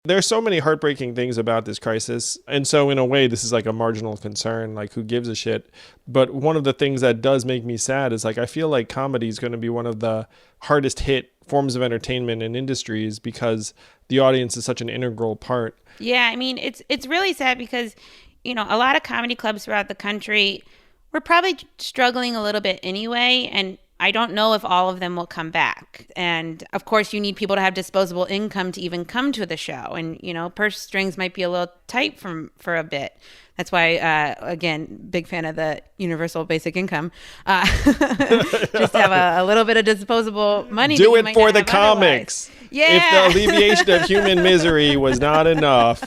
There's so many heartbreaking things about this crisis. And so in a way, this is like a marginal concern, like who gives a shit? But one of the things that does make me sad is like, I feel like comedy is going to be one of the hardest hit forms of entertainment and industries because the audience is such an integral part. Yeah, I mean, it's really sad because, a lot of comedy clubs throughout the country, we're probably struggling a little bit anyway. And I don't know if all of them will come back. And of course, you need people to have disposable income to even come to the show. And, purse strings might be a little tight for a bit. That's why, again, big fan of the universal basic income. Just have a little bit of disposable money. Do it for the comics. Otherwise. Yeah. If the alleviation of human misery was not enough,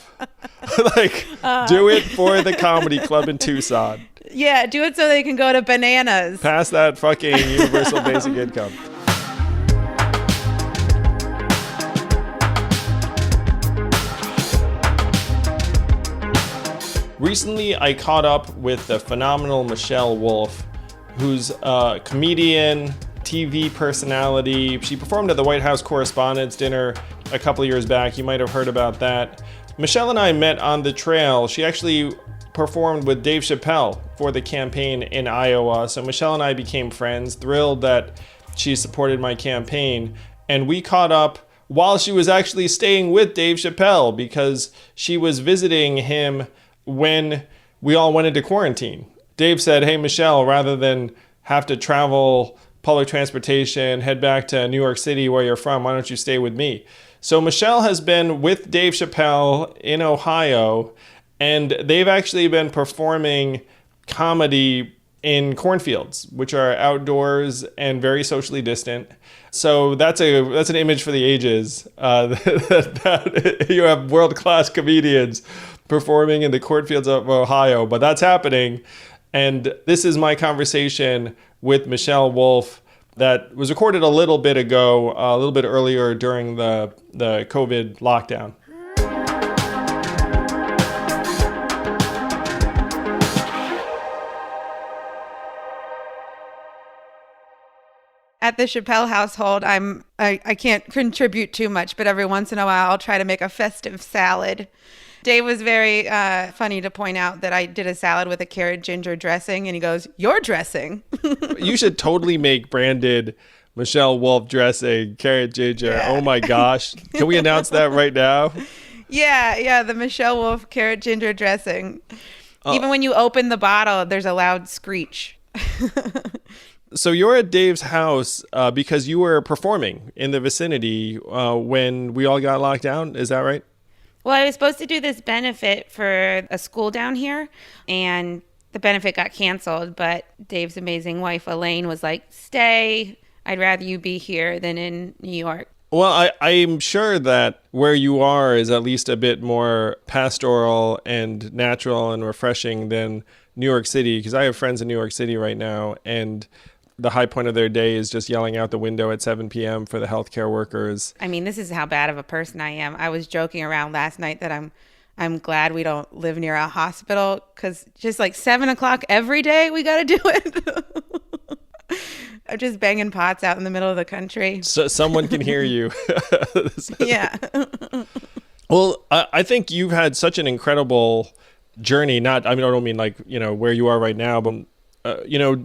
do it for the comedy club in Tucson. Yeah, do it so they can go to Bananas. Pass that fucking universal basic income. Recently, I caught up with the phenomenal Michelle Wolf, who's a comedian, TV personality. She performed at the White House Correspondents Dinner a couple of years back. You might have heard about that. Michelle and I met on the trail. She actually performed with Dave Chappelle for the campaign in Iowa. So Michelle and I became friends, thrilled that she supported my campaign. And we caught up while she was actually staying with Dave Chappelle because she was visiting him when we all went into quarantine. Dave said, hey, Michelle, rather than have to travel public transportation, head back to New York City where you're from, why don't you stay with me? So Michelle has been with Dave Chappelle in Ohio, and they've actually been performing comedy in cornfields, which are outdoors and very socially distant. So that's an image for the ages. That you have world-class comedians performing in the cornfields of Ohio, but that's happening. And this is my conversation with Michelle Wolf that was recorded a little bit ago, a little bit earlier during the COVID lockdown. At the Chappelle household, I can't contribute too much, but every once in a while I'll try to make a festive salad. Dave was very funny to point out that I did a salad with a carrot ginger dressing, and he goes, "Your dressing." You should totally make branded Michelle Wolf dressing, carrot ginger. Yeah. Oh my gosh. Can we announce that right now? Yeah, the Michelle Wolf carrot ginger dressing. Even when you open the bottle, there's a loud screech. So you're at Dave's house because you were performing in the vicinity when we all got locked down. Is that right? Well, I was supposed to do this benefit for a school down here, and the benefit got canceled. But Dave's amazing wife, Elaine, was like, stay. I'd rather you be here than in New York. Well, I'm sure that where you are is at least a bit more pastoral and natural and refreshing than New York City, because I have friends in New York City right now, and the high point of their day is just yelling out the window at 7 p.m. for the healthcare workers. I mean, this is how bad of a person I am. I was joking around last night that I'm glad we don't live near a hospital, because just like 7 o'clock every day, we got to do it. I'm just banging pots out in the middle of the country. So someone can hear you. Yeah. Well, I think you've had such an incredible journey. I don't mean like, where you are right now, but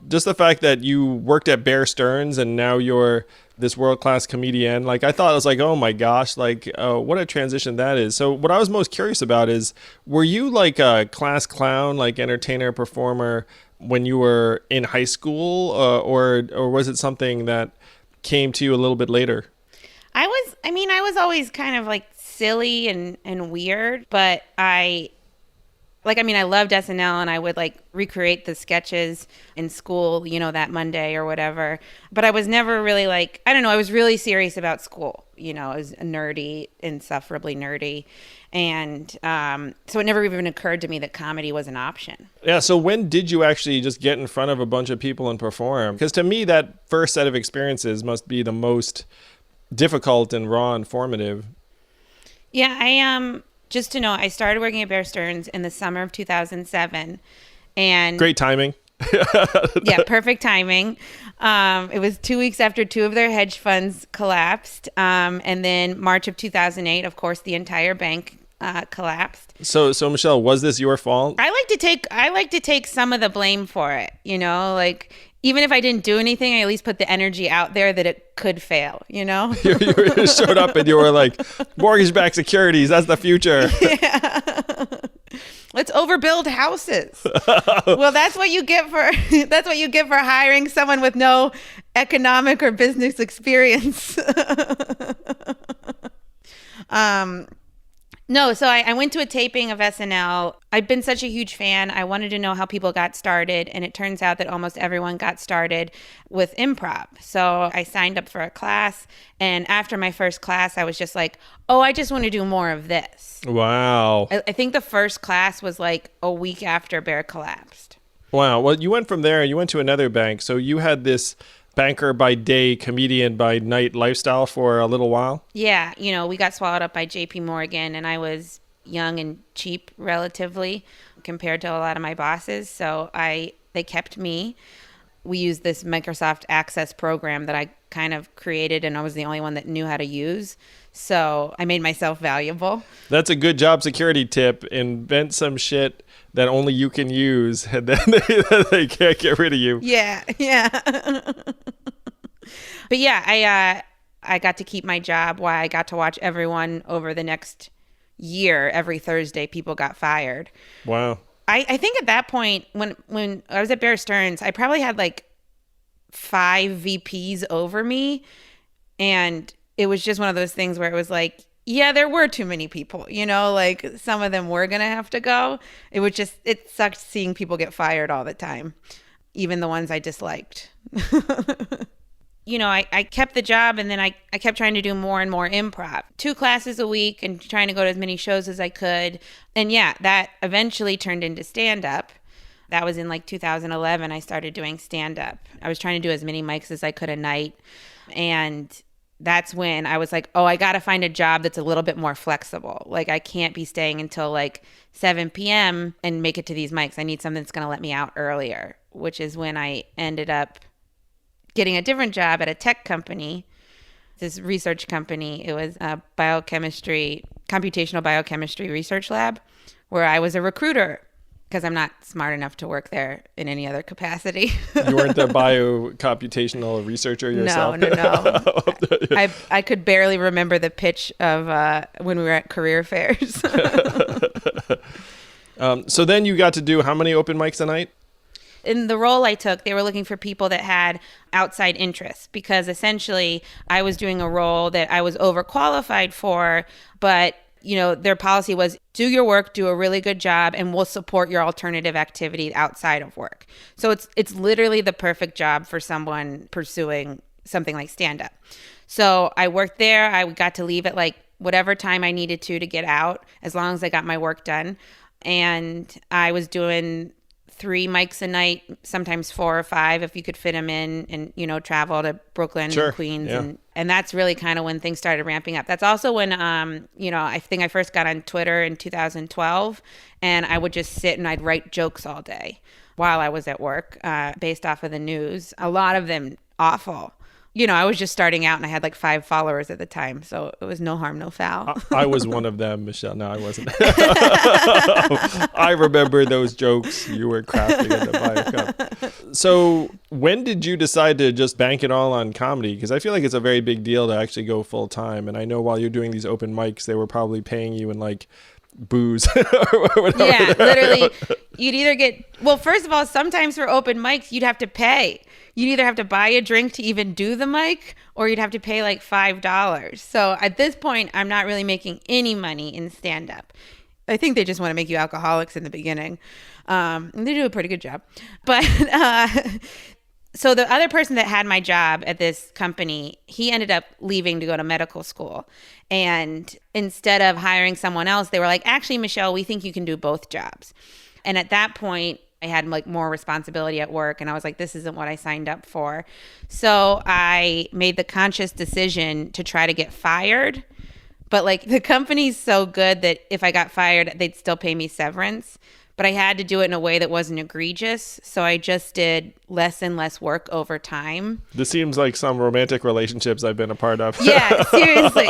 just the fact that you worked at Bear Stearns and now you're this world-class comedian. Like, I thought, I was like, oh my gosh, like, what a transition that is. So what I was most curious about is, were you like a class clown, like entertainer, performer when you were in high school, or was it something that came to you a little bit later? I was always kind of like silly and weird, but I loved SNL, and I would like recreate the sketches in school, that Monday or whatever. But I was never really like, I don't know, I was really serious about school. I was nerdy, insufferably nerdy. And so it never even occurred to me that comedy was an option. Yeah, so when did you actually just get in front of a bunch of people and perform? Because to me, that first set of experiences must be the most difficult and raw and formative. Yeah, just to know, I started working at Bear Stearns in the summer of 2007. And great timing. Yeah, perfect timing. It was 2 weeks after two of their hedge funds collapsed. And then March of 2008, of course, the entire bank collapsed. So Michelle, was this your fault? I like to take some of the blame for it, you know, like even if I didn't do anything, I at least put the energy out there that it could fail, you know? You showed up and you were like, mortgage-backed securities, that's the future. Yeah. Let's overbuild houses. Well, that's what you get for hiring someone with no economic or business experience. No, so I went to a taping of SNL. I've been such a huge fan. I wanted to know how people got started, and it turns out that almost everyone got started with improv. So I signed up for a class, and after my first class, I was just like, oh, I just want to do more of this. Wow. I think the first class was like a week after Bear collapsed. Wow. Well, you went from there, you went to another bank. So you had this banker by day, comedian by night lifestyle for a little while? Yeah, you know, we got swallowed up by JP Morgan, and I was young and cheap relatively compared to a lot of my bosses. So they kept me. We used this Microsoft Access program that I kind of created, and I was the only one that knew how to use. So I made myself valuable. That's a good job security tip. Invent some shit that only you can use, and then they can't get rid of you. Yeah. But yeah, I got to keep my job while I got to watch everyone over the next year. Every Thursday, people got fired. Wow. I think at that point, when I was at Bear Stearns, I probably had like 5 VPs over me. And it was just one of those things where it was like, yeah, there were too many people, you know, like some of them were going to have to go. It sucked seeing people get fired all the time, even the ones I disliked. You know, I kept the job, and then I kept trying to do more and more improv. 2 classes a week and trying to go to as many shows as I could. And yeah, that eventually turned into stand-up. That was in like 2011. I started doing stand-up. I was trying to do as many mics as I could a night. And that's when I was like, oh, I got to find a job that's a little bit more flexible. Like I can't be staying until like 7 p.m. and make it to these mics. I need something that's going to let me out earlier, which is when I ended up getting a different job at a tech company, this research company. It was a computational biochemistry research lab where I was a recruiter because I'm not smart enough to work there in any other capacity. You weren't a biocomputational researcher yourself? No. I could barely remember the pitch of when we were at career fairs. So then you got to do how many open mics a night? In the role I took, they were looking for people that had outside interests because essentially I was doing a role that I was overqualified for, but you know, their policy was do your work, do a really good job, and we'll support your alternative activity outside of work. So it's literally the perfect job for someone pursuing something like stand-up. So I worked there. I got to leave at like whatever time I needed to get out, as long as I got my work done. And I was doing 3 mics a night, sometimes 4 or 5 if you could fit them in, and you know, travel to Brooklyn and Queens. Yeah. And that's really kind of when things started ramping up. That's also when you know, I think I first got on Twitter in 2012, and I would just sit and I'd write jokes all day while I was at work, based off of the news. A lot of them awful. You know, I was just starting out and I had like 5 followers at the time. So it was no harm, no foul. I was one of them, Michelle. No, I wasn't. I remember those jokes you were crafting at the Bio. So when did you decide to just bank it all on comedy? Because I feel like it's a very big deal to actually go full time. And I know while you're doing these open mics, they were probably paying you in like booze or whatever. Yeah, literally. You'd either get, well, first of all, sometimes for open mics, you'd have to pay. You'd either have to buy a drink to even do the mic, or you'd have to pay like $5. So at this point, I'm not really making any money in stand-up. I think they just want to make you alcoholics in the beginning. And they do a pretty good job. But so the other person that had my job at this company, he ended up leaving to go to medical school. And instead of hiring someone else, they were like, actually, Michelle, we think you can do both jobs. And at that point, I had like more responsibility at work, and I was like, this isn't what I signed up for. So I made the conscious decision to try to get fired. But like the company's so good that if I got fired, they'd still pay me severance. but I had to do it in a way that wasn't egregious. So I just did less and less work over time. This seems like some romantic relationships I've been a part of. Yeah, seriously.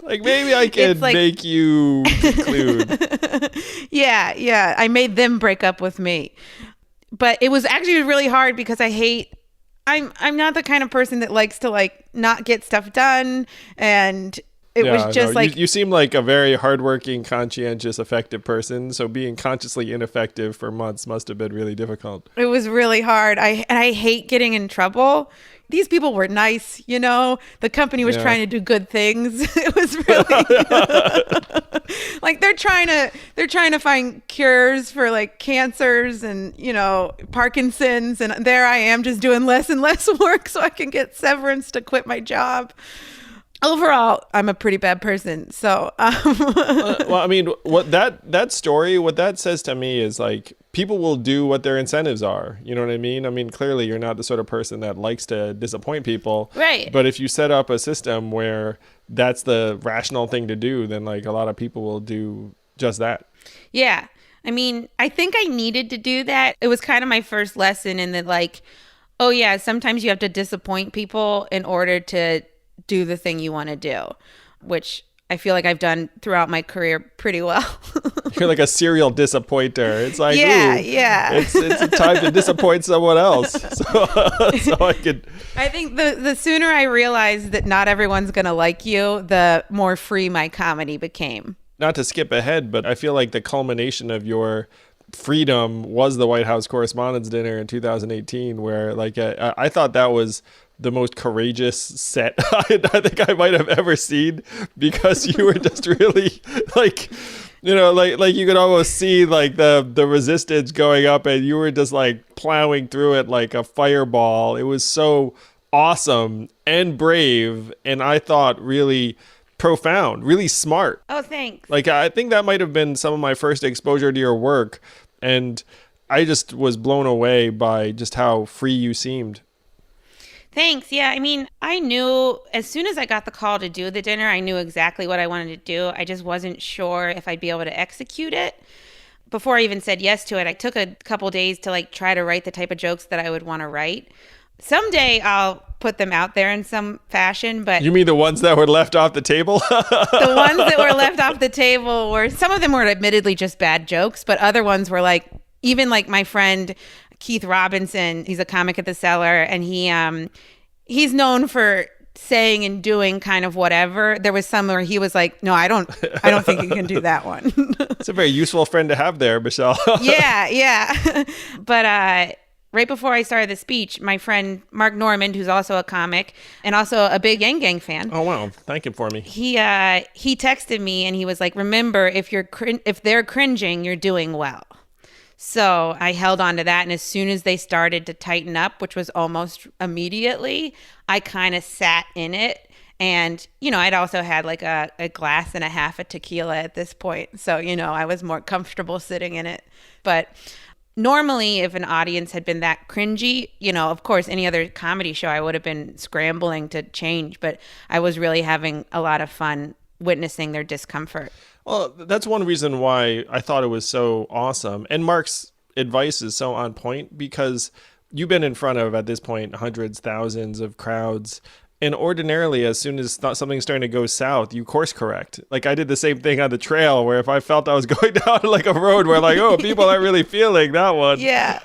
Like, maybe I can make you conclude. Yeah. I made them break up with me. But it was actually really hard because I'm not the kind of person that likes to like not get stuff done, and it was just you seem like a very hardworking, conscientious, effective person. So being consciously ineffective for months must have been really difficult. It was really hard. I hate getting in trouble. These people were nice, the company was trying to do good things. It was really like they're trying to find cures for like cancers and, Parkinson's. And there I am just doing less and less work so I can get severance to quit my job. Overall, I'm a pretty bad person. So, well, I mean, what that story, what that says to me is like, people will do what their incentives are. You know what I mean? I mean, clearly you're not the sort of person that likes to disappoint people. Right. But if you set up a system where that's the rational thing to do, then like a lot of people will do just that. Yeah. I mean, I think I needed to do that. It was kind of my first lesson in that, like, oh yeah, sometimes you have to disappoint people in order to do the thing you want to do, which I feel like I've done throughout my career pretty well. You're like a serial disappointer. It's like, yeah. It's a time to disappoint someone else. So I think the sooner I realized that not everyone's going to like you, the more free my comedy became. Not to skip ahead, but I feel like the culmination of your freedom was the White House Correspondents Dinner in 2018, where like I thought that was the most courageous set I think I might have ever seen, because you were just really like, like you could almost see like the resistance going up, and you were just like plowing through it like a fireball. It was so awesome and brave, and I thought really profound, really smart. Oh, thanks. Like, I think that might have been some of my first exposure to your work, and I just was blown away by just how free you seemed. Thanks. Yeah, I mean, I knew as soon as I got the call to do the dinner, I knew exactly what I wanted to do. I just wasn't sure if I'd be able to execute it. Before I even said yes to it, I took a couple days to like try to write the type of jokes that I would want to write. Someday I'll put them out there in some fashion, but... You mean the ones that were left off the table? The ones that were left off the table were... Some of them were admittedly just bad jokes, but other ones were like... Even like my friend Keith Robinson, he's a comic at the Cellar, and he's known for saying and doing kind of whatever. There was some where he was like, no, I don't think you can do that one. It's a very useful friend to have there, Michelle. Yeah. But right before I started the speech, my friend Mark Normand, who's also a comic and also a big Yang Gang fan. Oh, wow. Thank him for me. He texted me and he was like, remember, if they're cringing, you're doing well. So I held on to that. And as soon as they started to tighten up, which was almost immediately, I kind of sat in it. And, I'd also had like a glass and a half of tequila at this point. So, I was more comfortable sitting in it. But normally, if an audience had been that cringy, of course, any other comedy show, I would have been scrambling to change. But I was really having a lot of fun witnessing their discomfort. Well, that's one reason why I thought it was so awesome. And Mark's advice is so on point, because you've been in front of, at this point, hundreds, thousands of crowds. And ordinarily, as soon as something's starting to go south, you course correct. Like, I did the same thing on the trail, where if I felt I was going down like a road where like, oh, people aren't really feeling that one. Yeah.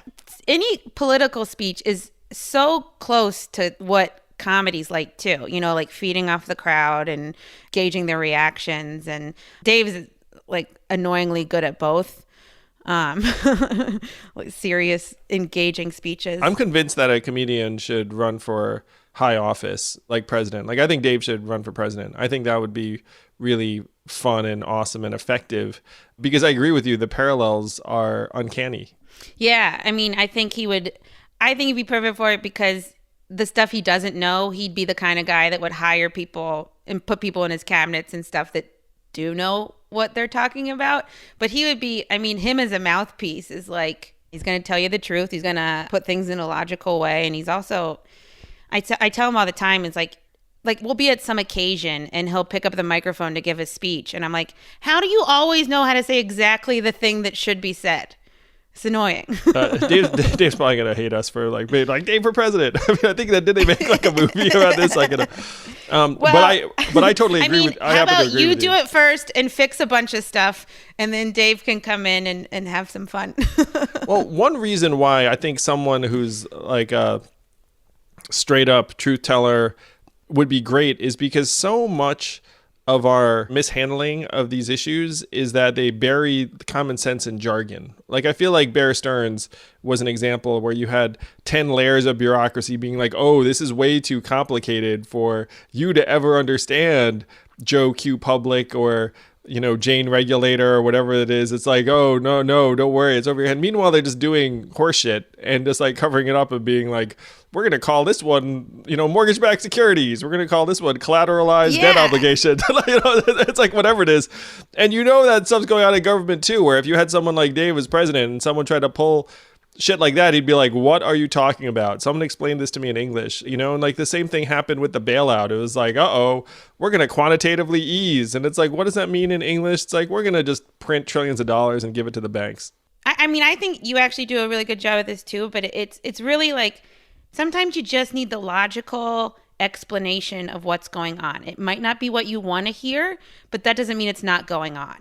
Any political speech is so close to what comedy's like too, like feeding off the crowd and gauging their reactions. And Dave's like annoyingly good at both. Like serious, engaging speeches. I'm convinced that a comedian should run for high office, like president. Like, I think Dave should run for president. I think that would be really fun and awesome and effective, because I agree with you. The parallels are uncanny. Yeah. I mean, I think he'd be perfect for it, because the stuff he doesn't know, he'd be the kind of guy that would hire people and put people in his cabinets and stuff that do know what they're talking about. But he would be, I mean, him as a mouthpiece is like, he's going to tell you the truth. He's going to put things in a logical way. And he's also, I tell him all the time, it's like, like we'll be at some occasion and he'll pick up the microphone to give a speech. And I'm like, how do you always know how to say exactly the thing that should be said? It's annoying. Dave's probably gonna hate us for like being like Dave for president. I mean, I think that did they make like a movie about this? Like, but I totally agree with. How about you do it first and fix a bunch of stuff, and then Dave can come in and have some fun. Well, one reason why I think someone who's like a straight up truth teller would be great is because so much of our mishandling of these issues is that they bury common sense in jargon. Like, I feel like Bear Stearns was an example where you had 10 layers of bureaucracy being like, oh, this is way too complicated for you to ever understand, Joe Q Public or, you know, Jane Regulator or whatever it is. It's like, oh, no, don't worry, it's over your head. Meanwhile, they're just doing horseshit and just like covering it up and being like, we're going to call this one, you know, mortgage-backed securities. We're going to call this one collateralized debt obligation. You know, it's like whatever it is. And you know that stuff's going on in government too, where if you had someone like Dave as president and someone tried to pull shit like that, he'd be like, what are you talking about? Someone explain this to me in English, you know? And like the same thing happened with the bailout. It was like, we're going to quantitatively ease. And it's like, what does that mean in English? It's like, we're going to just print trillions of dollars and give it to the banks. I mean, I think you actually do a really good job at this too, but it's really like, sometimes you just need the logical explanation of what's going on. It might not be what you want to hear, but that doesn't mean it's not going on.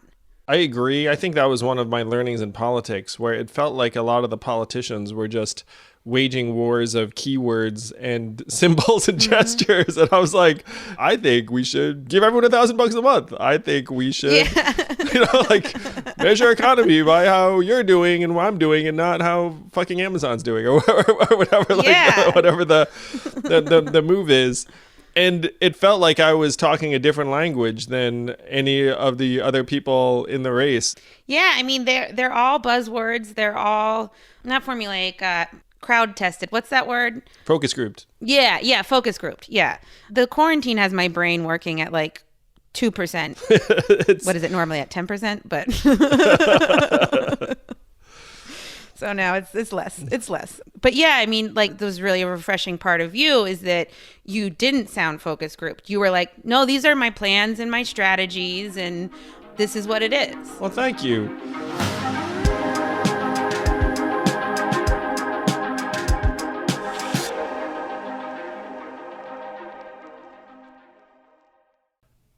I agree. I think that was one of my learnings in politics, where it felt like a lot of the politicians were just waging wars of keywords and symbols and gestures. And I was like, I think we should give everyone $1,000 a month. I think we should, you know, like measure economy by how you're doing and what I'm doing and not how fucking Amazon's doing or whatever, like whatever the move is. And it felt like I was talking a different language than any of the other people in the race. Yeah, I mean, they're all buzzwords. They're all not formulaic, crowd tested. What's that word? Focus grouped. Yeah, focus grouped. Yeah. The quarantine has my brain working at like 2%. What is it normally at 10%? But so now it's less. It's less. But yeah, I mean, like, there was really a refreshing part of you is that you didn't sound focus grouped. You were like, no, these are my plans and my strategies, and this is what it is. Well, thank you.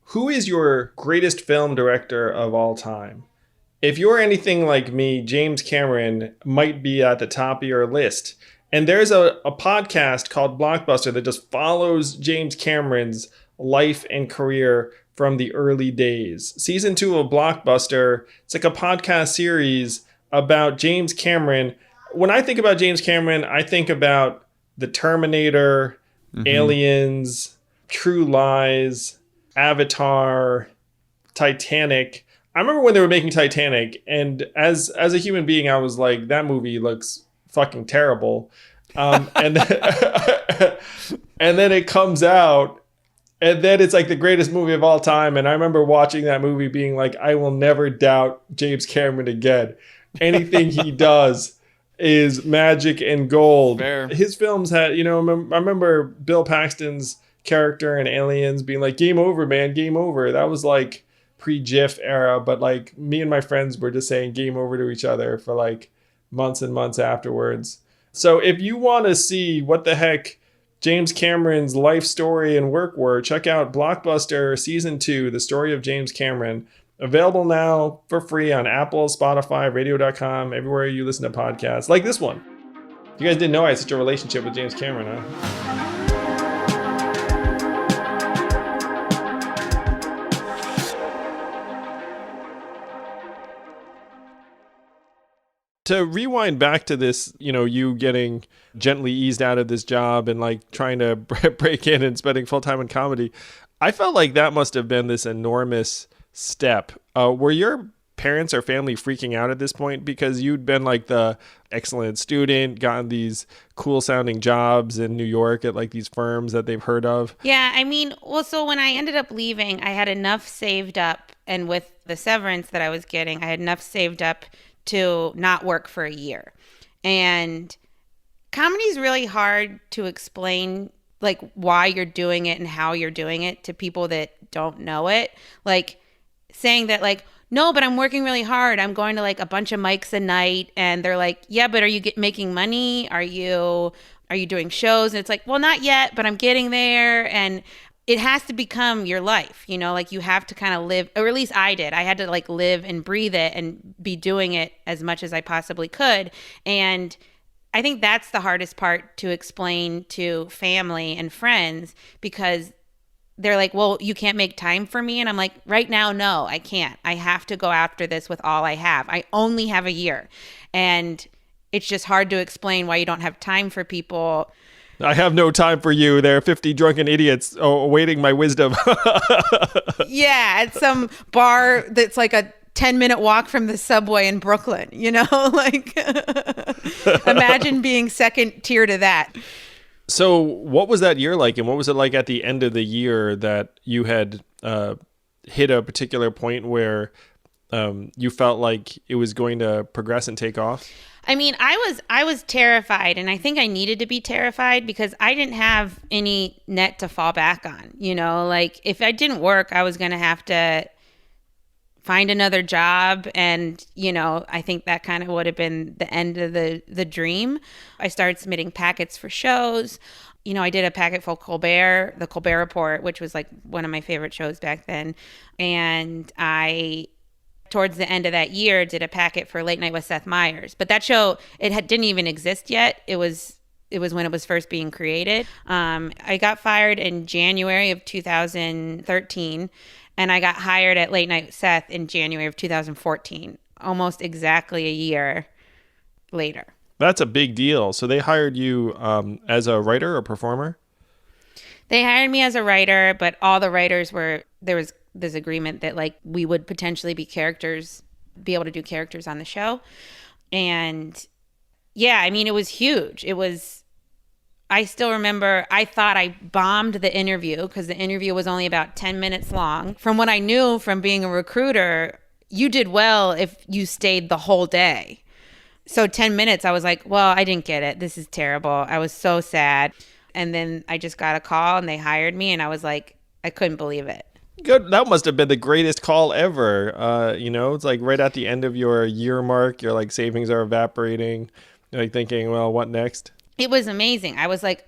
Who is your greatest film director of all time? If you're anything like me, James Cameron might be at the top of your list. And there's a podcast called Blockbuster that just follows James Cameron's life and career from the early days. Season 2 of Blockbuster, it's like a podcast series about James Cameron. When I think about James Cameron, I think about The Terminator, Aliens, True Lies, Avatar, Titanic. I remember when they were making Titanic, and as a human being, I was like, that movie looks fucking terrible. And then it comes out, and then it's like the greatest movie of all time. And I remember watching that movie being like, I will never doubt James Cameron again. Anything he does is magic and gold. Fair. His films had, you know, I remember Bill Paxton's character in Aliens being like, game over, man, game over. That was like pre-GIF era, but like me and my friends were just saying game over to each other for like months and months afterwards. So if you want to see what the heck James Cameron's life story and work were, check out Blockbuster Season 2, The Story of James Cameron. Available now for free on Apple, Spotify, radio.com, everywhere you listen to podcasts, like this one. You guys didn't know I had such a relationship with James Cameron, huh? To rewind back to this, you know, you getting gently eased out of this job and like trying to break in and spending full time in comedy, I felt like that must have been this enormous step. Were your parents or family freaking out at this point because you'd been like the excellent student, gotten these cool sounding jobs in New York at like these firms that they've heard of? Yeah, I mean, well, so when I ended up leaving, I had enough saved up, and with the severance that I was getting, I had enough saved up to not work for a year. And comedy is really hard to explain like why you're doing it and how you're doing it to people that don't know it. Like saying that like, no, but I'm working really hard. I'm going to like a bunch of mics a night. And they're like, yeah, but are you making money? Are you doing shows? And it's like, well, not yet, but I'm getting there. And it has to become your life, you know, like you have to kind of live, or at least I did. I had to like live and breathe it and be doing it as much as I possibly could. And I think that's the hardest part to explain to family and friends, because they're like, well, you can't make time for me. And I'm like, right now, no, I can't. I have to go after this with all I have. I only have a year. And it's just hard to explain why you don't have time for people. I have no time for you. There are 50 drunken idiots awaiting my wisdom. Yeah, at some bar that's like a 10-minute walk from the subway in Brooklyn, you know? Like, imagine being second tier to that. So what was that year like? And what was it like at the end of the year that you had hit a particular point where you felt like it was going to progress and take off? I mean, I was terrified, and I think I needed to be terrified because I didn't have any net to fall back on, you know? Like, if I didn't work, I was going to have to find another job, and, you know, I think that kind of would have been the end of the dream. I started submitting packets for shows. You know, I did a packet for Colbert, the Colbert Report, which was like one of my favorite shows back then. And I, towards the end of that year, did a packet for Late Night with Seth Meyers. But that show, didn't even exist yet. It was when it was first being created. I got fired in January of 2013, and I got hired at Late Night with Seth in January of 2014, almost exactly a year later. That's a big deal. So they hired you as a writer or performer? They hired me as a writer, but all the writers there was this agreement that like we would potentially be able to do characters on the show. And yeah, I mean, it was huge. I still remember, I thought I bombed the interview because the interview was only about 10 minutes long. From what I knew from being a recruiter, you did well if you stayed the whole day. So 10 minutes, I was like, well, I didn't get it. This is terrible. I was so sad. And then I just got a call and they hired me, and I was like, I couldn't believe it. Good. That must have been the greatest call ever. You know, it's like right at the end of your year mark, your like savings are evaporating. You're like thinking, well, what next? It was amazing. I was like,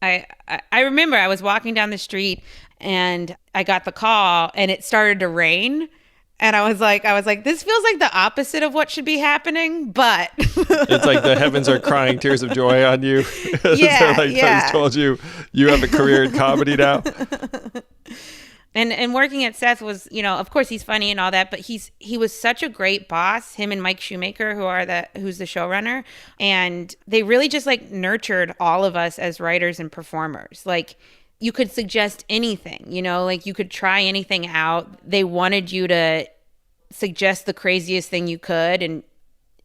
I remember I was walking down the street and I got the call and it started to rain. And I was like, this feels like the opposite of what should be happening, but it's like the heavens are crying tears of joy on you. Yeah, so like yeah. I told you have a career in comedy now. And working at Seth was, you know, of course he's funny and all that, but he was such a great boss, him and Mike Shoemaker, who's the showrunner. And they really just like nurtured all of us as writers and performers. Like you could suggest anything, you know, like you could try anything out. They wanted you to suggest the craziest thing you could. And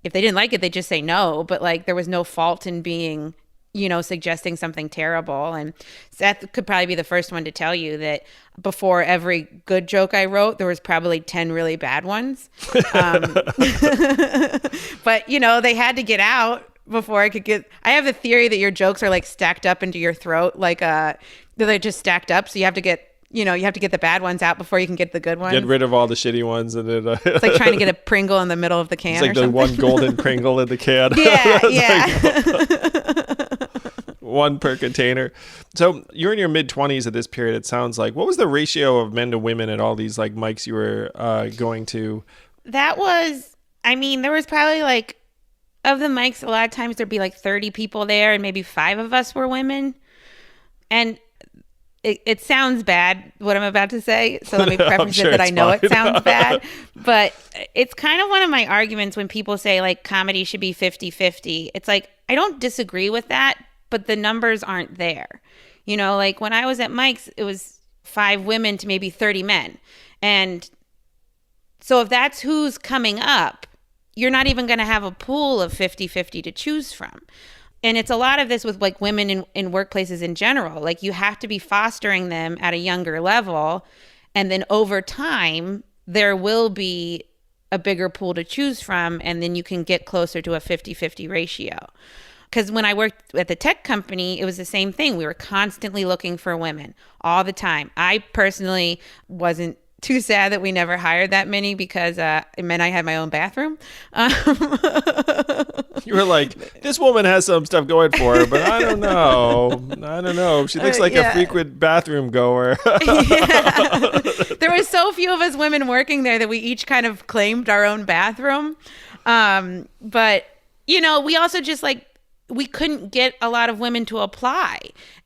if they didn't like it, they'd just say no. But like there was no fault in being, you know, suggesting something terrible. And Seth could probably be the first one to tell you that before every good joke I wrote, there was probably 10 really bad ones. But, you know, they had to get out before I have the theory that your jokes are like stacked up into your throat, like they're just stacked up. So you have to get the bad ones out before you can get the good ones. Get rid of all the shitty ones. And then, it's like trying to get a Pringle in the middle of the can. It's like the one golden Pringle in the can. Yeah. One per container. So you're in your mid-20s at this period, it sounds like. What was the ratio of men to women at all these like mics you were going to? That was, I mean, there was probably like, of the mics, a lot of times there'd be like 30 people there and maybe 5 of us were women. And it sounds bad, what I'm about to say. So let me preface it that I know it sounds bad. But it's kind of one of my arguments when people say like comedy should be 50-50. It's like, I don't disagree with that, but the numbers aren't there. You know, like when I was at Mike's, it was 5 women to maybe 30 men. And so if that's who's coming up, you're not even going to have a pool of 50-50 to choose from. And it's a lot of this with like women in workplaces in general. Like you have to be fostering them at a younger level. And then over time, there will be a bigger pool to choose from. And then you can get closer to a 50-50 ratio. because when I worked at the tech company, it was the same thing. We were constantly looking for women all the time. I personally wasn't too sad that we never hired that many because it meant I had my own bathroom. You were like, this woman has some stuff going for her, but I don't know. She looks like a frequent bathroom goer. Yeah. There were so few of us women working there that we each kind of claimed our own bathroom. But, we also just we couldn't get a lot of women to apply.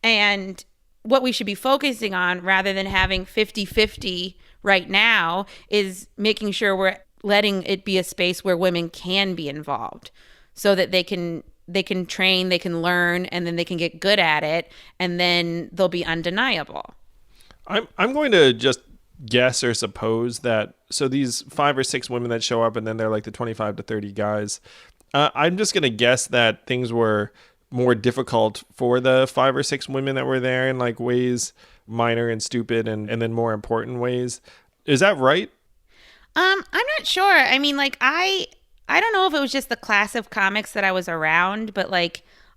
And what we should be focusing on rather than having 50-50 right now is making sure we're letting it be a space where women can be involved so that they can train, they can learn, and then they can get good at it, and then they'll be undeniable. I'm going to just guess or suppose that, so these 5 or 6 women that show up and then they're like the 25 to 30 guys, I'm just going to guess that things were more difficult for the 5 or 6 women that were there in like ways minor and stupid and then more important ways. Is that right? I'm not sure. I mean, I don't know if it was just the class of comics that I was around, but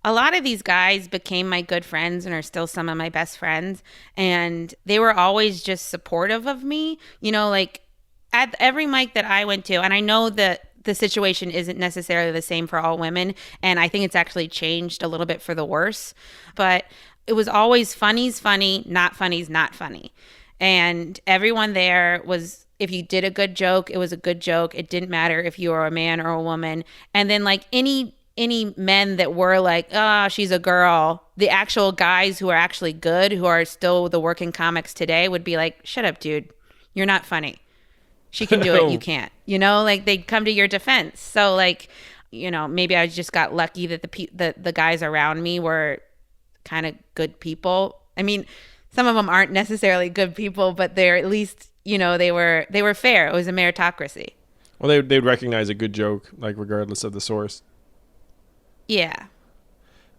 a lot of these guys became my good friends and are still some of my best friends. And they were always just supportive of me, at every mic that I went to. And I know that the situation isn't necessarily the same for all women. And I think it's actually changed a little bit for the worse. But it was always funny's funny, not funny's not funny. And everyone there was, if you did a good joke, it was a good joke. It didn't matter if you were a man or a woman. And then any men that were she's a girl, the actual guys who are actually good, who are still the working comics today, would be like, shut up, dude. You're not funny. She can do it. You can't. They'd come to your defense. So maybe I just got lucky that the guys around me were kind of good people. I mean, some of them aren't necessarily good people, but they're at least, they were fair. It was a meritocracy. Well, they'd recognize a good joke, regardless of the source. Yeah.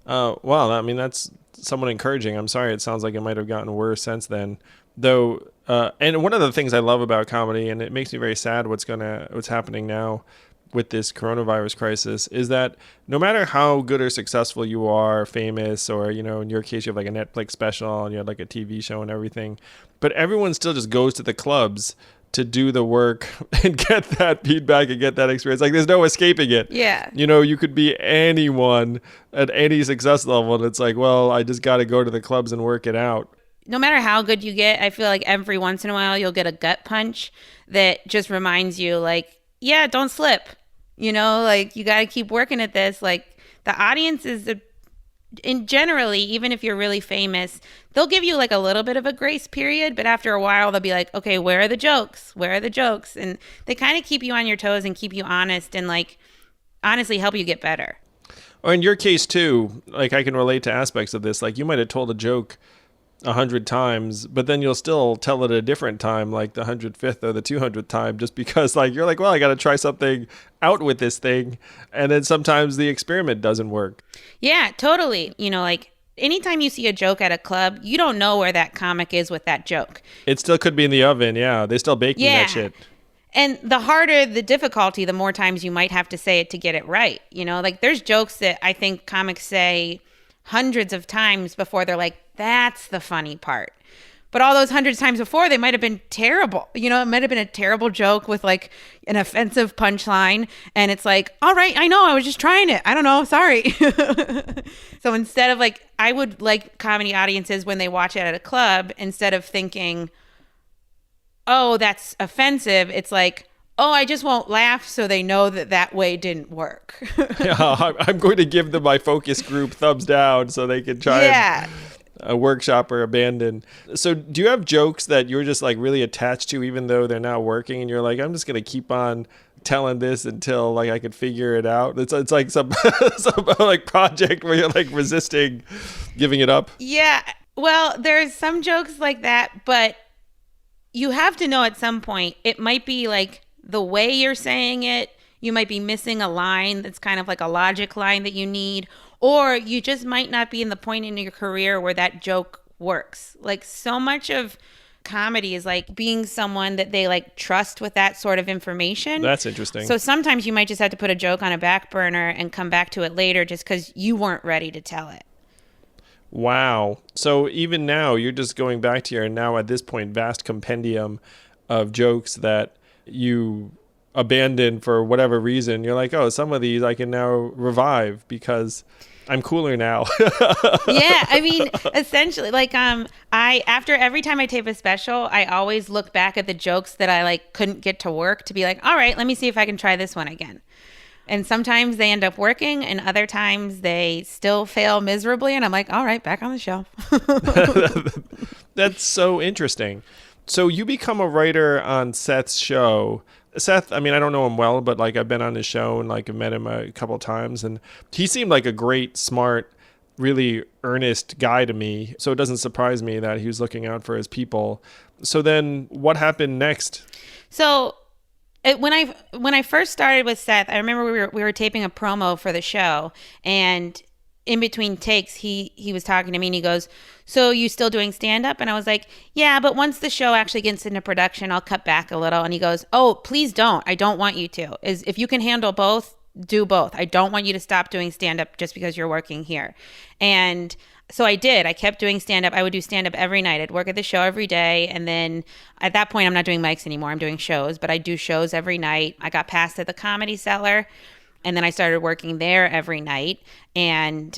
Well, I mean, that's somewhat encouraging. I'm sorry. It sounds like it might have gotten worse since then, though. And one of the things I love about comedy, and it makes me very sad what's happening now with this coronavirus crisis, is that no matter how good or successful you are, famous, or, in your case, you have a Netflix special and you have a TV show and everything, but everyone still just goes to the clubs to do the work and get that feedback and get that experience. There's no escaping it. Yeah. You could be anyone at any success level, and it's well, I just got to go to the clubs and work it out. No matter how good you get, I feel like every once in a while you'll get a gut punch that just reminds you, yeah, don't slip. You got to keep working at this. The audience is, generally, even if you're really famous, they'll give you a little bit of a grace period. But after a while, they'll be like, okay, where are the jokes? Where are the jokes? And they kind of keep you on your toes and keep you honest and honestly help you get better. Or in your case, too, I can relate to aspects of this. You might have told a joke 100 times, but then you'll still tell it a different time, the 105th or the 200th time, just because you're well, I got to try something out with this thing. And then sometimes the experiment doesn't work. Yeah, totally. Anytime you see a joke at a club, you don't know where that comic is with that joke. It still could be in the oven. Yeah. They still baking that shit. And the harder the difficulty, the more times you might have to say it to get it right. There's jokes that I think comics say hundreds of times before they're like, that's the funny part. But all those hundreds of times before, they might have been terrible. It might have been a terrible joke with an offensive punchline. And it's all right, I know, I was just trying it. I don't know, sorry. So instead of I would like comedy audiences when they watch it at a club, instead of thinking, oh, that's offensive, it's oh, I just won't laugh so they know that way didn't work. Yeah, I'm going to give them my focus group thumbs down so they can try and a workshop or abandon. So do you have jokes that you're just really attached to even though they're not working and you're I'm just going to keep on telling this until I could figure it out? It's some project where you're resisting giving it up? Yeah. Well, there's some jokes like that, but you have to know at some point it might be the way you're saying it, you might be missing a line that's kind of a logic line that you need, or you just might not be in the point in your career where that joke works. So much of comedy is like being someone that they like trust with that sort of information. That's interesting. So sometimes you might just have to put a joke on a back burner and come back to it later just because you weren't ready to tell it. Wow. So even now, you're just going back to your now at this point vast compendium of jokes that you abandoned for whatever reason. You're like, oh, some of these I can now revive because I'm cooler now. Yeah, I mean, essentially, like, after every time I tape a special, I always look back at the jokes that I like couldn't get to work to be like, all right, let me see if I can try this one again. And sometimes they end up working, and other times they still fail miserably, and I'm like, all right, back on the shelf. That's so interesting. So you become a writer on Seth's show. Seth, I mean, I don't know him well, but like I've been on his show and like I've met him a couple of times, and he seemed like a great, smart, really earnest guy to me. So it doesn't surprise me that he was looking out for his people. So then what happened next? So when I first started with Seth, I remember we were taping a promo for the show, and in between takes, he was talking to me and he goes, so you still doing stand-up? And I was like, yeah, but once the show actually gets into production, I'll cut back a little. And he goes, oh, please don't. I don't want you to. If you can handle both, do both. I don't want you to stop doing stand-up just because you're working here. And so I did. I kept doing stand-up. I would do stand-up every night. I'd work at the show every day. And then at that point, I'm not doing mics anymore. I'm doing shows, but I do shows every night. I got passed at the Comedy Cellar, and then I started working there every night. And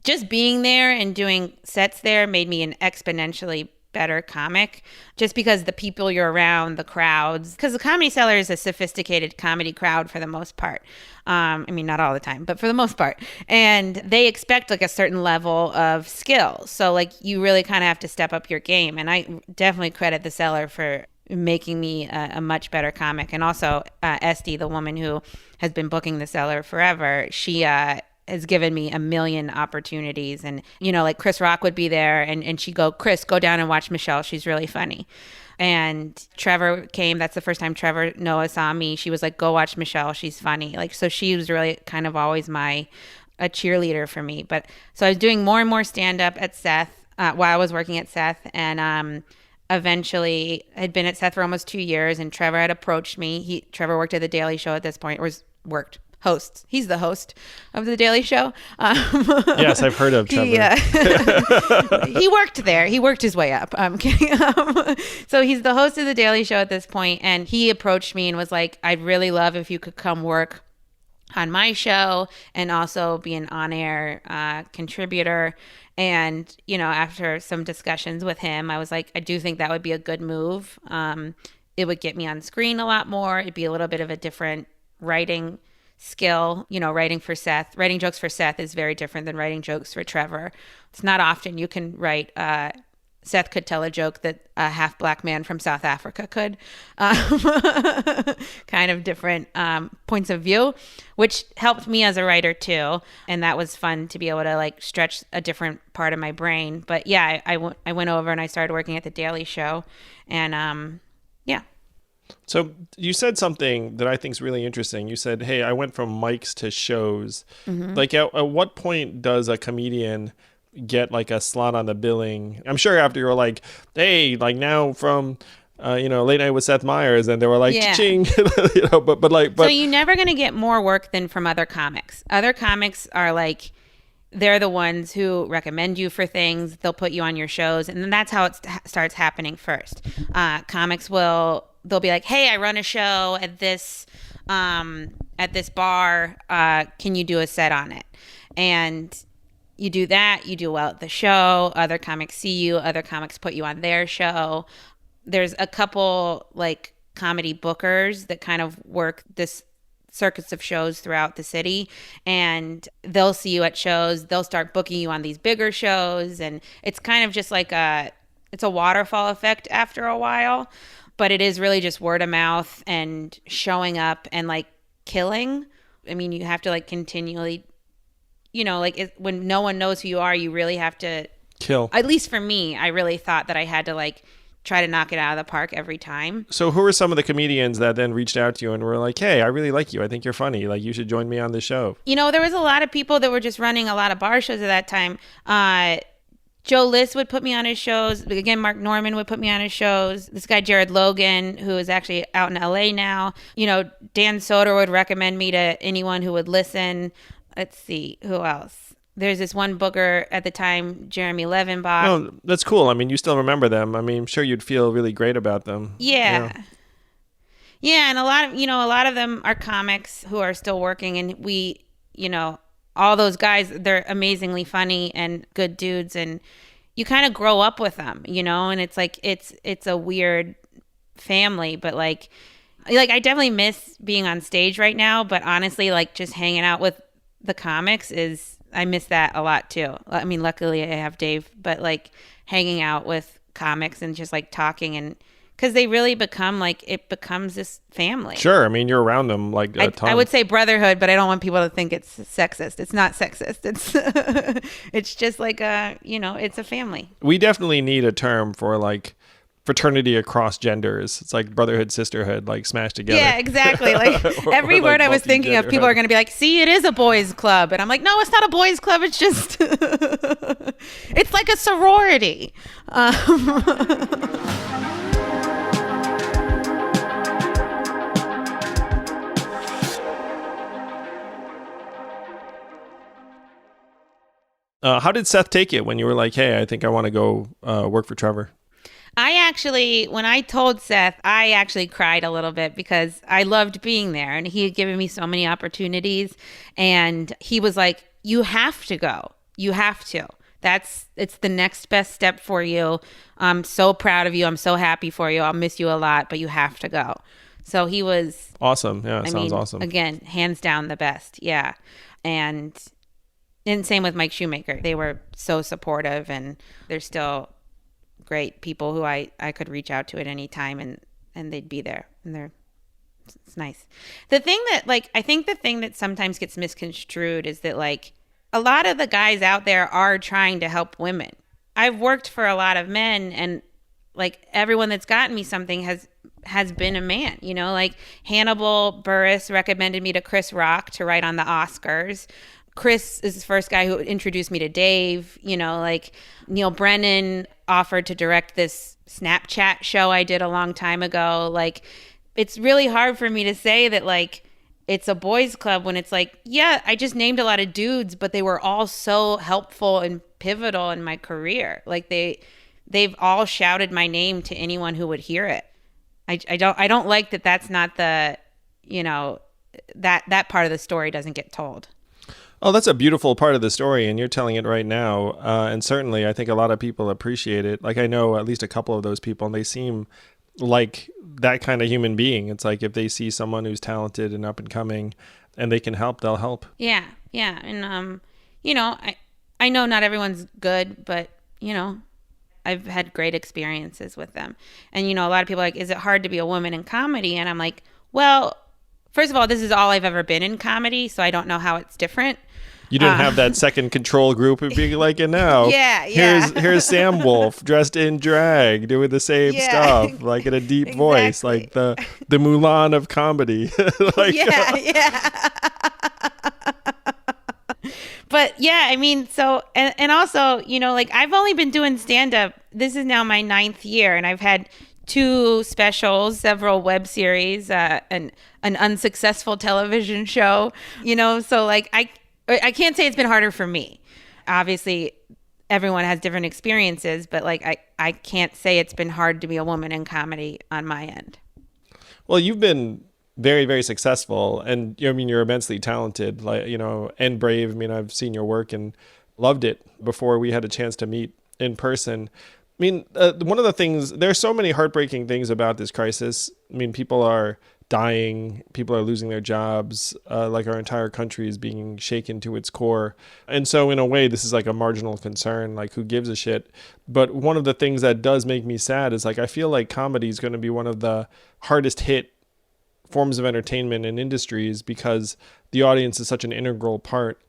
just being there and doing sets there made me an exponentially better comic, just because the people you're around, the crowds, because the Comedy Cellar is a sophisticated comedy crowd for the most part. I mean, not all the time, but for the most part. And they expect like a certain level of skill. So like you really kind of have to step up your game. And I definitely credit the Cellar for making me a much better comic. And also Esty, the woman who has been booking the Cellar forever, she has given me a million opportunities. And, you know, like Chris Rock would be there and she'd go, Chris, go down and watch Michelle. She's really funny. And Trevor came. That's the first time Trevor Noah saw me. She was like, go watch Michelle. She's funny. Like, so she was really kind of always a cheerleader for me. But so I was doing more and more stand-up at Seth while I was working at Seth. And eventually I'd been at Seth for almost 2 years, and Trevor had approached me. Trevor worked at The Daily Show at this point, hosts. He's the host of The Daily Show. Yes, I've heard of Trevor. He worked there. He worked his way up. I'm kidding. So he's the host of The Daily Show at this point, and he approached me and was like, I'd really love if you could come work on my show and also be an on-air contributor. And, you know, after some discussions with him, I was like, I do think that would be a good move. It would get me on screen a lot more. It'd be a little bit of a different writing skill. You know, writing jokes for Seth is very different than writing jokes for Trevor. It's not often you can write, Seth could tell a joke that a half black man from South Africa could. Kind of different points of view, which helped me as a writer too. And that was fun to be able to like stretch a different part of my brain. But yeah, I went over and I started working at The Daily Show. And yeah. So you said something that I think is really interesting. You said, hey, I went from mics to shows. Mm-hmm. Like at what point does a comedian get like a slot on the billing? I'm sure after you're like, hey, like now from Late Night with Seth Meyers, and they were like, yeah. Ching, but so you're never gonna get more work than from other comics. Other comics are like, they're the ones who recommend you for things. They'll put you on your shows, and then that's how it starts happening first. Comics they'll be like, hey, I run a show at this bar. Can you do a set on it? And you do that, you do well at the show, other comics see you, other comics put you on their show. There's a couple like comedy bookers that kind of work this circuits of shows throughout the city, and they'll see you at shows, they'll start booking you on these bigger shows, and it's kind of just like it's a waterfall effect after a while, but it is really just word of mouth and showing up and like killing. I mean, you have to like continually, you know, like when no one knows who you are, you really have to kill. At least for me, I really thought that I had to like try to knock it out of the park every time. So who are some of the comedians that then reached out to you and were like, hey, I really like you. I think you're funny. Like, you should join me on the show. You know, there was a lot of people that were just running a lot of bar shows at that time. Joe List would put me on his shows. Again, Mark Norman would put me on his shows. This guy, Jared Logan, who is actually out in LA now. Dan Soder would recommend me to anyone who would listen. Let's see, who else? There's this one booker at the time, Jeremy Levenbach. No, that's cool. I mean, you still remember them. I mean, I'm sure you'd feel really great about them. Yeah. Yeah, and a lot of them are comics who are still working, and we, all those guys, they're amazingly funny and good dudes, and you kind of grow up with them, and it's like it's a weird family, but like I definitely miss being on stage right now, but honestly, like just hanging out with the comics I miss that a lot too. I mean, luckily I have Dave, but like hanging out with comics and just like talking, and because they really becomes this family. Sure. I mean, you're around them like a ton. I would say brotherhood, but I don't want people to think it's sexist. It's not sexist. It's just like it's a family. We definitely need a term for like fraternity across genders. It's like brotherhood, sisterhood, like smashed together. Yeah, exactly. Like every word I was thinking of, people are going to be like, see, it is a boys club. And I'm like, no, it's not a boys club. It's just, it's like a sorority. How did Seth take it when you were like, hey, I think I want to go work for Trevor? When I told Seth, I actually cried a little bit because I loved being there, and he had given me so many opportunities, and he was like, you have to go. You have to. It's the next best step for you. I'm so proud of you. I'm so happy for you. I'll miss you a lot, but you have to go. So he was awesome. Yeah, sounds awesome. Again, hands down the best. Yeah. And same with Mike Shoemaker. They were so supportive, and they're still great people who I could reach out to at any time, and they'd be there, and it's nice. The thing that I think the thing that sometimes gets misconstrued is that a lot of the guys out there are trying to help women. I've worked for a lot of men, and everyone that's gotten me something has been a man, Hannibal Buress recommended me to Chris Rock to write on the Oscars. Chris is the first guy who introduced me to Dave. Neil Brennan offered to direct this Snapchat show I did a long time ago. It's really hard for me to say that it's a boys club when it's yeah, I just named a lot of dudes, but they were all so helpful and pivotal in my career. They've all shouted my name to anyone who would hear it. I don't like that. That's not the, that part of the story doesn't get told. Oh, that's a beautiful part of the story, and you're telling it right now. And certainly, I think a lot of people appreciate it. I know at least a couple of those people, and they seem like that kind of human being. It's like if they see someone who's talented and up and coming, and they can help, they'll help. Yeah, yeah, and I know not everyone's good, but I've had great experiences with them. And a lot of people are like, is it hard to be a woman in comedy? And I'm like, well, first of all, this is all I've ever been in comedy, so I don't know how it's different. You didn't have that second control group of being like, and now here's Sam Wolf dressed in drag doing the same stuff, in a deep voice, like the Mulan of comedy. Yeah. But yeah, I mean, so, and also, I've only been doing stand-up. This is now my 9th year, and I've had 2 specials, several web series, an unsuccessful television show, so I can't say it's been harder for me. Obviously, everyone has different experiences, but I can't say it's been hard to be a woman in comedy on my end. Well, you've been very, very successful, and you're immensely talented, and brave. I mean, I've seen your work and loved it before we had a chance to meet in person. I mean, one of the things, there's so many heartbreaking things about this crisis. I mean, people are dying, people are losing their jobs, our entire country is being shaken to its core. And so in a way, this is a marginal concern, who gives a shit? But one of the things that does make me sad is I feel like comedy is going to be one of the hardest hit forms of entertainment and industries because the audience is such an integral part.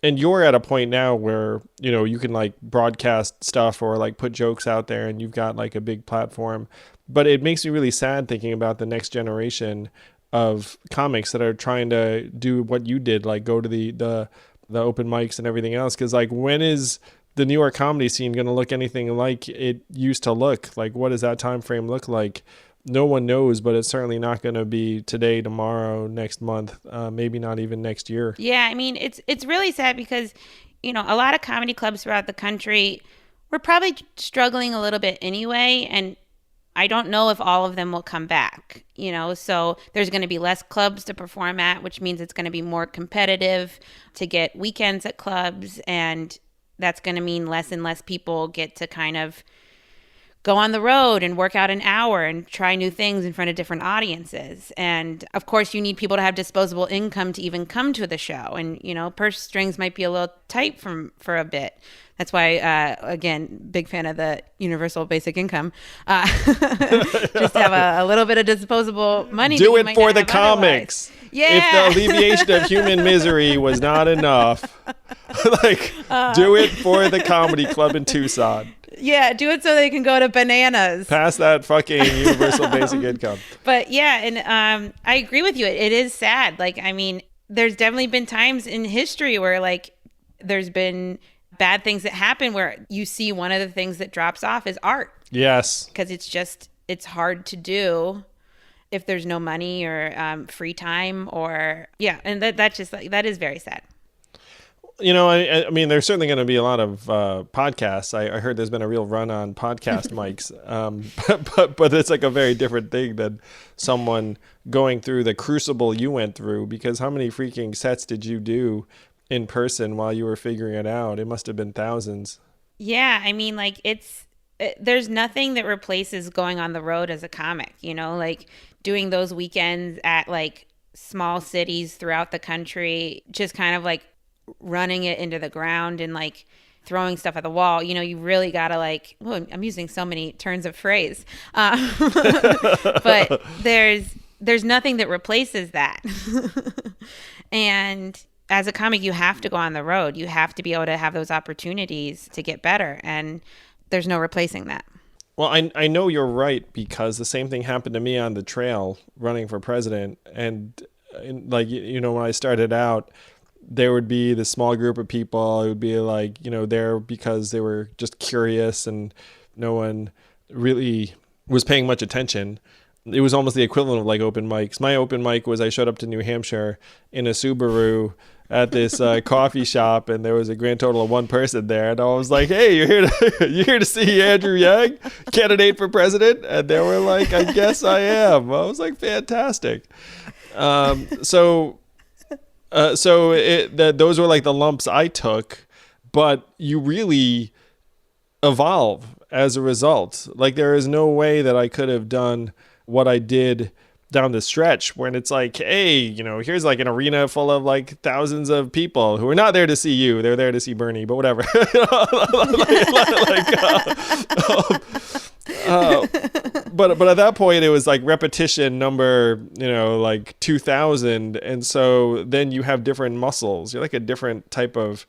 And you're at a point now where, you can broadcast stuff or put jokes out there, and you've got a big platform. But it makes me really sad thinking about the next generation of comics that are trying to do what you did, go to the open mics and everything else. Because when is the New York comedy scene going to look anything like it used to look? Like, what does that time frame look like? No one knows, but it's certainly not going to be today, tomorrow, next month, maybe not even next year. Yeah, I mean, it's really sad because, a lot of comedy clubs throughout the country, we're probably struggling a little bit anyway, and I don't know if all of them will come back, so there's going to be less clubs to perform at, which means it's going to be more competitive to get weekends at clubs, and that's going to mean less and less people get to kind of go on the road and work out an hour and try new things in front of different audiences. And of course, you need people to have disposable income to even come to the show. And, purse strings might be a little tight for a bit. That's why, again, big fan of the universal basic income. Just have a little bit of disposable money. Do it for the comics. Otherwise. Yeah. If the alleviation of human misery was not enough, do it for the comedy club in Tucson. Yeah, do it so they can go to Bananas. Pass that fucking universal basic income. But yeah, and I agree with you. It is sad. Like, I mean, there's definitely been times in history where there's been bad things that happen where you see one of the things that drops off is art. Yes. Because it's hard to do if there's no money or free time and that is very sad. I mean, there's certainly going to be a lot of podcasts. I heard there's been a real run on podcast mics, but it's like a very different thing than someone going through the crucible you went through, because how many freaking sets did you do in person while you were figuring it out? It must have been thousands. Yeah, I mean, there's nothing that replaces going on the road as a comic, doing those weekends at small cities throughout the country, just kind of running it into the ground and throwing stuff at the wall. You really gotta I'm using so many turns of phrase, but there's nothing that replaces that. And as a comic, you have to go on the road. You have to be able to have those opportunities to get better, and there's no replacing that. Well, I know you're right, because the same thing happened to me on the trail running for president. And when I started out, there would be this small group of people. It would be there because they were just curious and no one really was paying much attention. It was almost the equivalent of open mics. My open mic was I showed up to New Hampshire in a Subaru at this coffee shop, and there was a grand total of one person there. And I was like, "Hey, you're here to see Andrew Yang, candidate for president?" And they were like, "I guess I am." I was like, "Fantastic." So those were the lumps I took, but you really evolve as a result. There is no way that I could have done what I did down the stretch when it's hey, here's an arena full of thousands of people who are not there to see you. They're there to see Bernie, but whatever. But at that point it was repetition number 2000, and so then you have different muscles. You're a different type of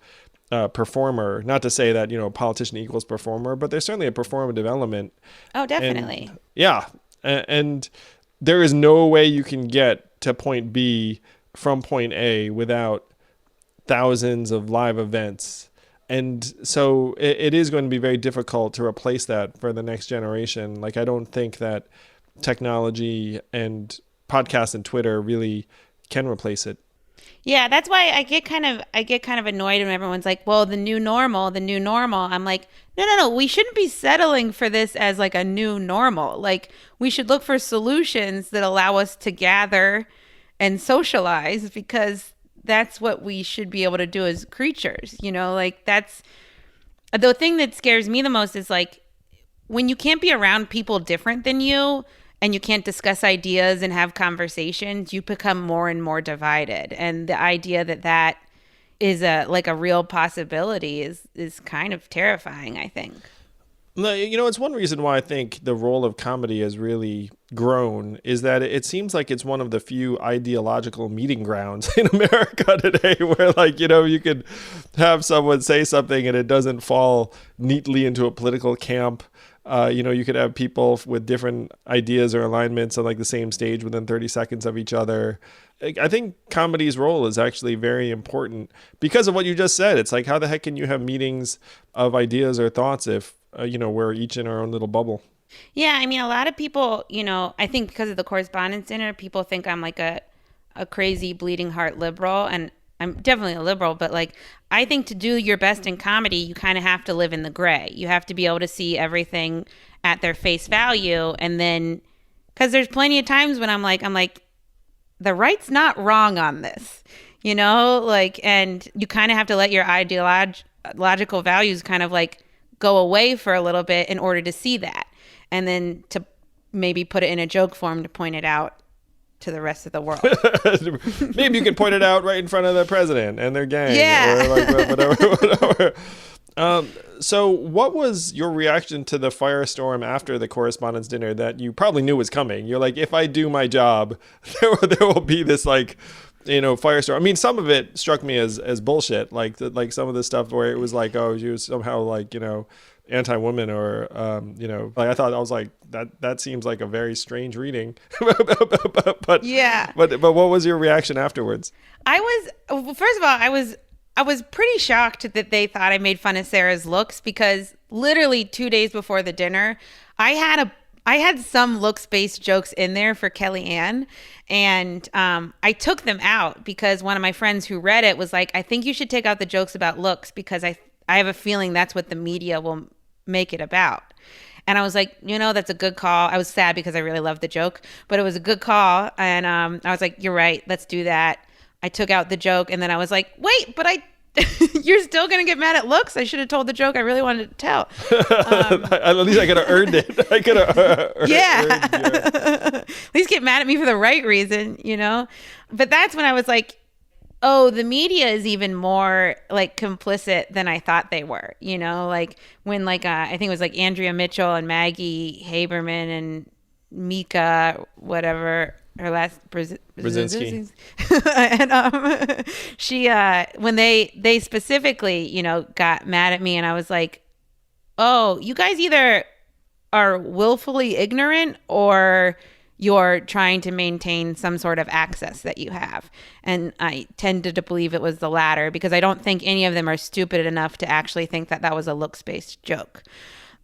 performer. Not to say that politician equals performer, but there's certainly a performative element. Oh, definitely. And, yeah, and there is no way you can get to point B from point A without thousands of live events. And so it is going to be very difficult to replace that for the next generation. I don't think that technology and podcasts and Twitter really can replace it. Yeah, that's why I get kind of annoyed when everyone's like, "Well, the new normal." I'm like, no, we shouldn't be settling for this as a new normal. We should look for solutions that allow us to gather and socialize, because that's what we should be able to do as creatures. That's the thing that scares me the most is when you can't be around people different than you, and you can't discuss ideas and have conversations, you become more and more divided. And the idea that is a real possibility is kind of terrifying, I think. It's one reason why I think the role of comedy has really grown is that it seems like it's one of the few ideological meeting grounds in America today where you could have someone say something and it doesn't fall neatly into a political camp. You could have people with different ideas or alignments on like the same stage within 30 seconds of each other. I think comedy's role is actually very important because of what you just said. It's like, how the heck can you have meetings of ideas or thoughts if, we're each in our own little bubble? Yeah, I mean, a lot of people, I think because of the Correspondents' Dinner, people think I'm like a crazy bleeding heart liberal, and I'm definitely a liberal, but like I think to do your best in comedy, you kind of have to live in the gray. You have to be able to see everything at their face value, and then because there's plenty of times when I'm like the right's not wrong on this, and you kind of have to let your ideological values kind of like go away for a little bit in order to see that, and then to maybe put it in a joke form to point it out to the rest of the world. Maybe you could point it out right in front of the president and their gang. Yeah. Or like whatever. So what was your reaction to the firestorm after the Correspondents' Dinner that you probably knew was coming? You're like, if I do my job, there will be this like, firestorm. I mean, some of it struck me as bullshit. Like some of the stuff where it was like, oh, she was somehow like, anti-woman or like I thought, I was like, that seems like a very strange reading. but yeah, but what was your reaction afterwards? First of all, I was pretty shocked that they thought I made fun of Sarah's looks, because literally 2 days before the dinner I had some looks-based jokes in there for Kellyanne, and I took them out because one of my friends who read it was like, I think you should take out the jokes about looks because I have a feeling that's what the media will make it about. And I was like, that's a good call. I was sad because I really loved the joke, but it was a good call. And I was like, you're right. Let's do that. I took out the joke, and then I was like, wait, but you're still going to get mad at looks? I should have told the joke I really wanted to tell. At least I could have earned it. I could have At least get mad at me for the right reason, But that's when I was like, oh, the media is even more like complicit than I thought they were, like when like I think it was like Andrea Mitchell and Maggie Haberman and Mika, whatever her last Brzezinski. And she when they specifically, got mad at me, and I was like, oh, you guys either are willfully ignorant or you're trying to maintain some sort of access that you have. And I tended to believe it was the latter, because I don't think any of them are stupid enough to actually think that that was a looks-based joke.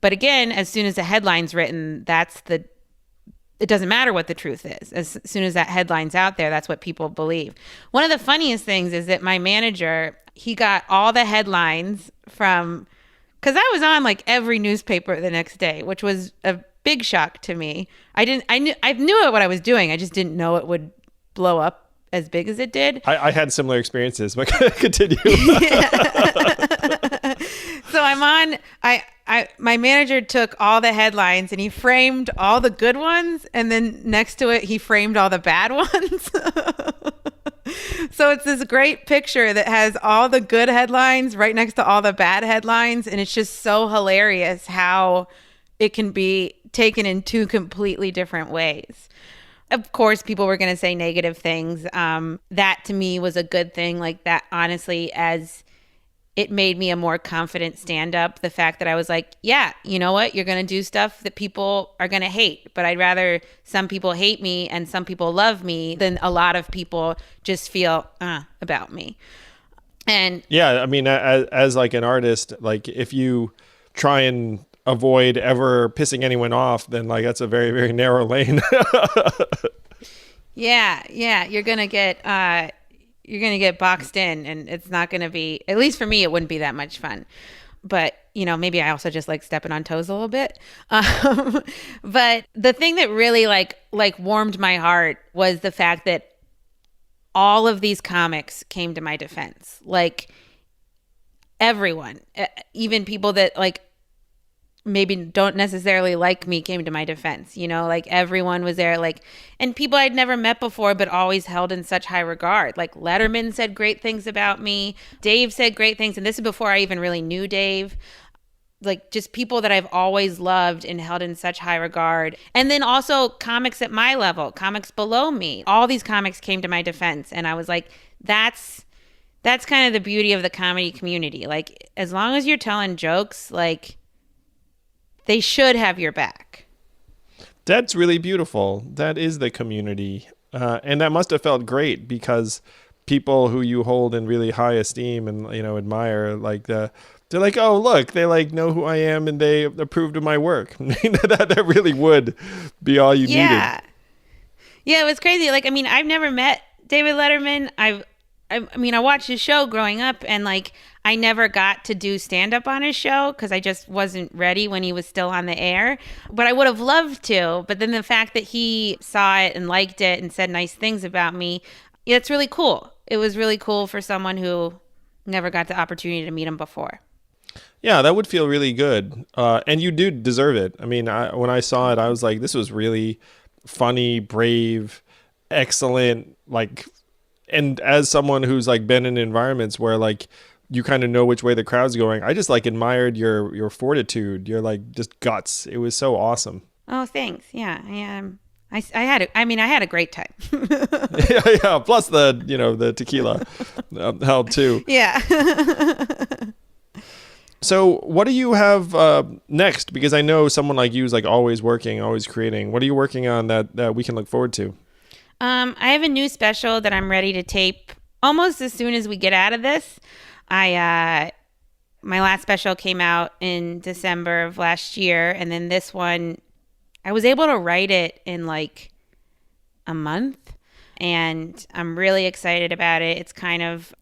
But again, as soon as the headline's written, it doesn't matter what the truth is. As soon as that headline's out there, that's what people believe. One of the funniest things is that my manager, he got all the headlines from, because I was on like every newspaper the next day, which was a big shock to me. I knew what I was doing. I just didn't know it would blow up as big as it did. I had similar experiences, but continue. So I'm on, my manager took all the headlines and he framed all the good ones, and then next to it, he framed all the bad ones. So it's this great picture that has all the good headlines right next to all the bad headlines. And it's just so hilarious how it can be taken in two completely different ways. Of course, people were going to say negative things. That to me was a good thing. Like that, honestly, as it made me a more confident stand-up. The fact that I was like, yeah, you know what? You're going to do stuff that people are going to hate. But I'd rather some people hate me and some people love me than a lot of people just feel about me. And yeah, I mean, as like an artist, like if you try and avoid ever pissing anyone off, then like that's a very, very narrow lane. Yeah. You're gonna get boxed in, and it's not gonna be, at least for me, it wouldn't be that much fun. But maybe I also just like stepping on toes a little bit. But the thing that really like warmed my heart was the fact that all of these comics came to my defense. Like everyone, even people that like maybe don't necessarily like me, came to my defense. Like everyone was there, like, and people I'd never met before but always held in such high regard. Like Letterman said great things about me, Dave said great things, and this is before I even really knew Dave. Like just people that I've always loved and held in such high regard. And then also comics at my level, comics below me, all these comics came to my defense. And I was like, that's kind of the beauty of the comedy community. Like as long as you're telling jokes, like they should have your back. That's really beautiful. That is the community. And that must have felt great because people who you hold in really high esteem and, admire, they're like, oh, look, they know who I am and they approved of my work. that really would be all you needed. Yeah, it was crazy. I've never met David Letterman. I watched his show growing up, and I never got to do stand up on his show because I just wasn't ready when he was still on the air. But I would have loved to. But then the fact that he saw it and liked it and said nice things about me, it's really cool. It was really cool for someone who never got the opportunity to meet him before. Yeah, that would feel really good. And you do deserve it. When I saw it, I was like, this was really funny, brave, excellent. And as someone who's been in environments where you kind of know which way the crowd's going, I just admired your fortitude, your just guts. It was so awesome. Oh, thanks. Yeah, I had a great time. yeah. Plus the tequila helped too. Yeah. So what do you have next? Because I know someone like you is always working, always creating. What are you working on that we can look forward to? I have a new special that I'm ready to tape almost as soon as we get out of this. My last special came out in December of last year, and then this one, I was able to write it in a month, and I'm really excited about it. It's kind of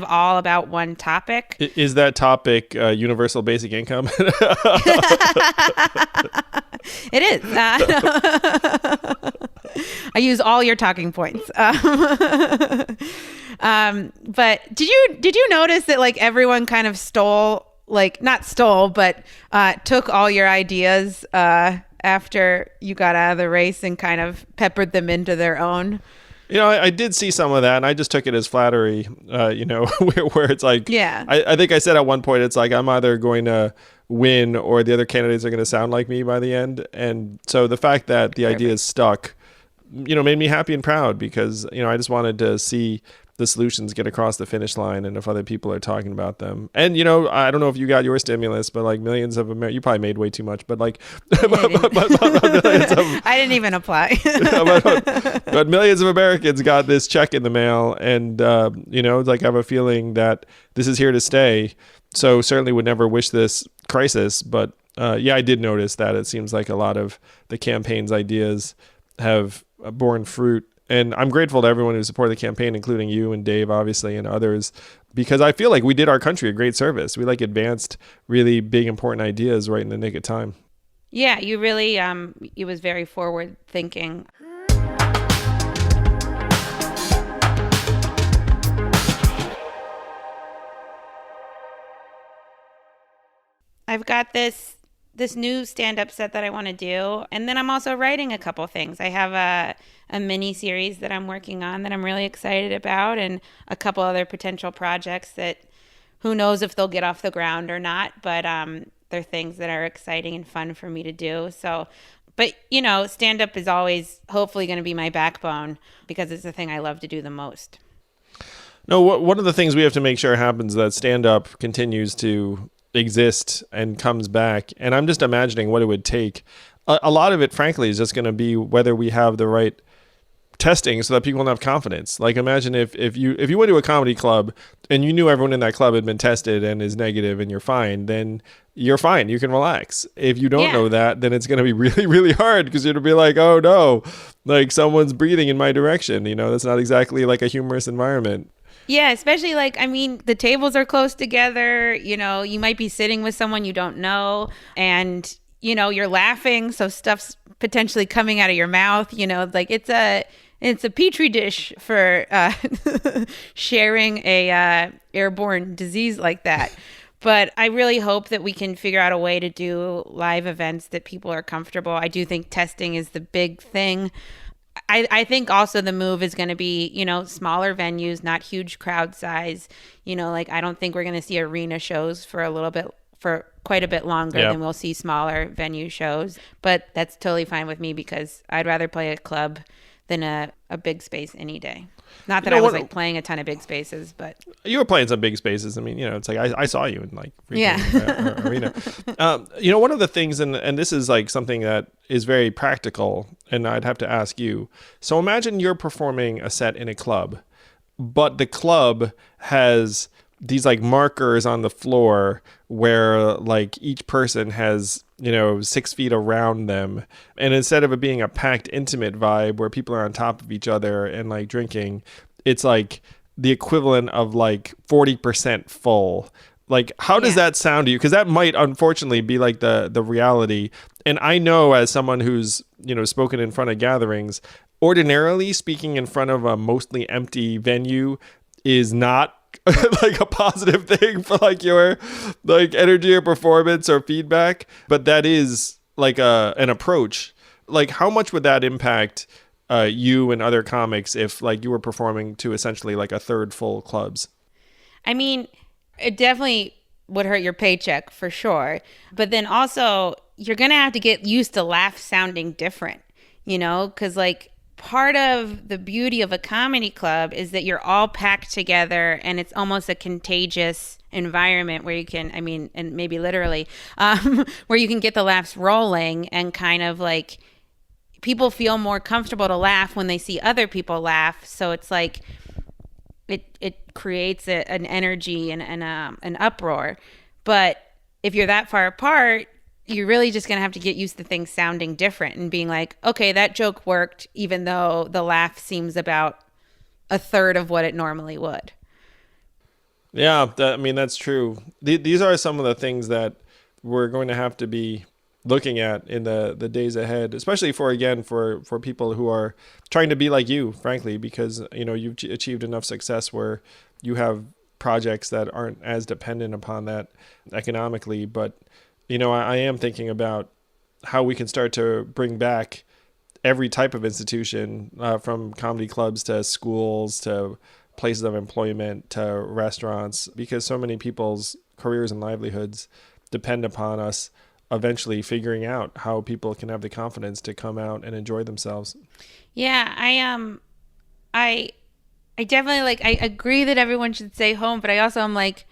all about one topic. Is that topic universal basic income? It is. I use all your talking points. But did you notice that everyone kind of stole, not stole, but took all your ideas after you got out of the race and kind of peppered them into their own? I did see some of that, and I just took it as flattery, where it's yeah. I think I said at one point, it's I'm either going to win or the other candidates are going to sound like me by the end. And so the fact that the idea is stuck, made me happy and proud because, I just wanted to see the solutions get across the finish line and if other people are talking about them. And, I don't know if you got your stimulus, but millions of Americans, you probably made way too much, but I didn't even apply. but millions of Americans got this check in the mail and, I have a feeling that this is here to stay. So certainly would never wish this crisis. But I did notice that it seems like a lot of the campaign's ideas have borne fruit. And I'm grateful to everyone who supported the campaign, including you and Dave, obviously, and others, because I feel like we did our country a great service. We advanced really big, important ideas right in the nick of time. Yeah, you really, it was very forward thinking. I've got this new stand-up set that I want to do, and then I'm also writing a couple things. I have a mini series that I'm working on that I'm really excited about, and a couple other potential projects that who knows if they'll get off the ground or not, but they're things that are exciting and fun for me to do. So, but stand-up is always hopefully going to be my backbone because it's the thing I love to do the most. No, one of the things we have to make sure happens is that stand-up continues to exist and comes back. And I'm just imagining what it would take. A lot of it, frankly, is just going to be whether we have the right testing so that people don't have confidence. Imagine if you went to a comedy club and you knew everyone in that club had been tested and is negative and you're fine, then you're fine. You can relax. If you don't know that, then it's going to be really, really hard because it'll be oh no, someone's breathing in my direction. That's not exactly a humorous environment. Yeah, especially the tables are close together, you might be sitting with someone you don't know and, you're laughing. So stuff's potentially coming out of your mouth, it's a petri dish for sharing a airborne disease like that. But I really hope that we can figure out a way to do live events that people are comfortable. I do think testing is the big thing. I think also the move is going to be, smaller venues, not huge crowd size. I don't think we're going to see arena shows for quite a bit longer than we'll see smaller venue shows. But that's totally fine with me because I'd rather play a club than a big space any day. Not that I was like playing a ton of big spaces, but you were playing some big spaces. I mean, it's like I saw you in like freaking, arena. One of the things, and this is like something that is very practical, and I'd have to ask you. So imagine you're performing a set in a club, but the club has these like markers on the floor where like each person has 6 feet around them, and instead of it being a packed intimate vibe where people are on top of each other and like drinking, it's like the equivalent of like 40% full. Like, how does that sound to you? Because that might unfortunately be like the reality. And I know, as someone who's spoken in front of gatherings, ordinarily speaking in front of a mostly empty venue is not like a positive thing for like your like energy or performance or feedback, but that is like an approach. Like, how much would that impact you and other comics if like you were performing to essentially like a third full clubs? I mean, it definitely would hurt your paycheck for sure, but then also you're gonna have to get used to laughs sounding different, because like part of the beauty of a comedy club is that you're all packed together, and it's almost a contagious environment where you can, and maybe literally, where you can get the laughs rolling, and kind of like people feel more comfortable to laugh when they see other people laugh. So it's like it creates an energy and an uproar. But if you're that far apart, you're really just going to have to get used to things sounding different and being like, okay, that joke worked, even though the laugh seems about a third of what it normally would. Yeah, that's true. These are some of the things that we're going to have to be looking at in the days ahead, especially for people who are trying to be like you, frankly, because, you've achieved enough success where you have projects that aren't as dependent upon that economically. But I am thinking about how we can start to bring back every type of institution, from comedy clubs to schools to places of employment to restaurants, because so many people's careers and livelihoods depend upon us eventually figuring out how people can have the confidence to come out and enjoy themselves. Yeah, I definitely I agree that everyone should stay home, but I also am like,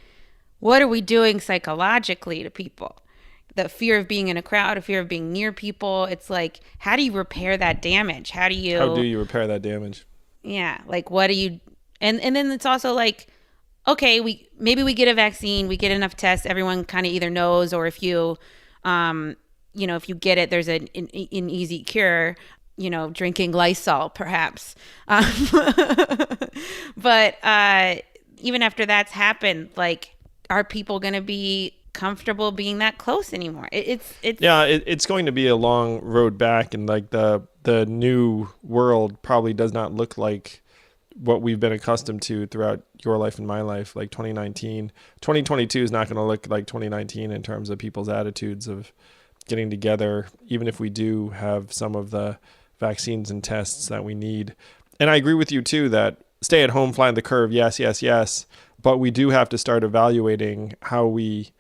what are we doing psychologically to people? The fear of being in a crowd, a fear of being near people. It's like, how do you repair that damage? How do you repair that damage? Yeah. Like, what do you, and then it's also like, okay, maybe we get a vaccine, we get enough tests, everyone kind of either knows, or if you, if you get it, there's an easy cure, drinking Lysol, perhaps. But even after that's happened, like, are people going to be comfortable being that close anymore? It's going to be a long road back, and like the new world probably does not look like what we've been accustomed to throughout your life and my life. Like 2022 is not going to look like 2019 in terms of people's attitudes of getting together, even if we do have some of the vaccines and tests that we need. And I agree with you too that stay at home, flatten the curve, yes, but we do have to start evaluating how we